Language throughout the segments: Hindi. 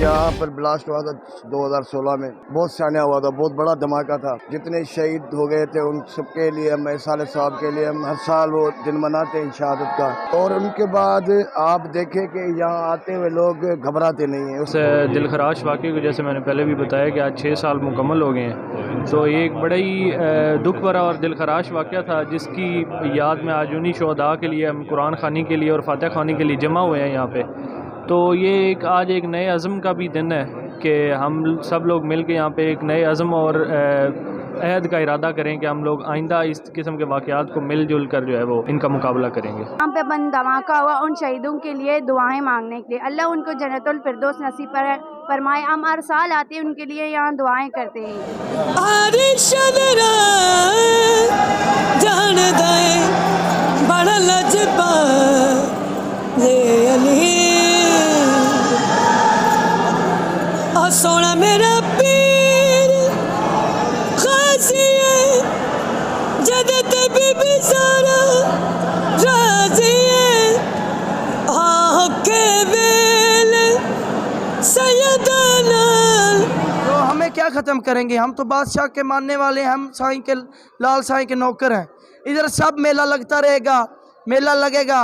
यहाँ पर ब्लास्ट हुआ था 2016 में, बहुत शानिया हुआ था, बहुत बड़ा धमाका था। जितने शहीद हो गए थे उन सबके लिए हम साले साहब के लिए हम हर साल वो दिन मनाते हैं शहादत का। और उनके बाद आप देखें कि यहाँ आते हुए लोग घबराते नहीं हैं। उस दिलखराश वाक़े को जैसे मैंने पहले भी बताया कि आज 6 साल मुकम्मल हो गए हैं, तो ये एक बड़ा ही दुख भरा और दिलखराश वाक़या था, जिसकी याद में आज उन्हीं शहदा के लिए हम कुरान ख़ानी के लिए और फातिहा ख़ानी के लिए जमा हुए हैं यहाँ पे। तो ये आज एक नए अज़म का भी दिन है कि हम सब लोग मिल के यहाँ पे एक नए अज़म और अहद का इरादा करें कि हम लोग आइंदा इस किस्म के वाक़यात को मिलजुल कर जो है वो इनका मुकाबला करेंगे। यहाँ पे बंद धमाका हुआ, उन शहीदों के लिए दुआएं मांगने के लिए, अल्लाह उनको जन्नतुल फिरदौस नसीब फरमाए। हम हर साल आते हैं उनके लिए यहाँ दुआएं करते हैं। सोना मेरा पीर खासी है, जदत बीबी सारा राजी है, हाँ के बेल सैयदाना। तो हमें क्या ख़त्म करेंगे, हम तो बादशाह के मानने वाले हैं, हम साईं के लाल साईं के नौकर हैं। इधर सब मेला लगता रहेगा, मेला लगेगा।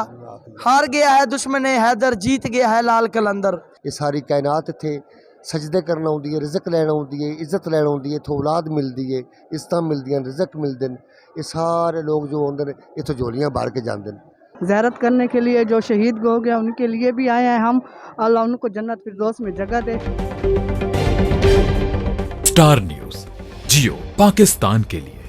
हार गया है दुश्मन हैदर, जीत गया है लाल कलंदर। ये सारी कायनात थे सजदे करना आउंदी है, रिज़क लैना आउंदी है, इज़्ज़त लैना आउंदी है, इत्थों औलाद मिलदी है, इज़्ज़तां मिलदियां, रिज़क मिलदे न। ये सारे लोग जो आउंदे ने इत्थों झोलियां भर के जांदे न। ज़ियारत करने के लिए जो शहीद हो गया उनके लिए भी आए हैं हम। अल्लाह उनको जन्नत फिरदौस में जगह दे। स्टार न्यूज़ जियो पाकिस्तान के लिए।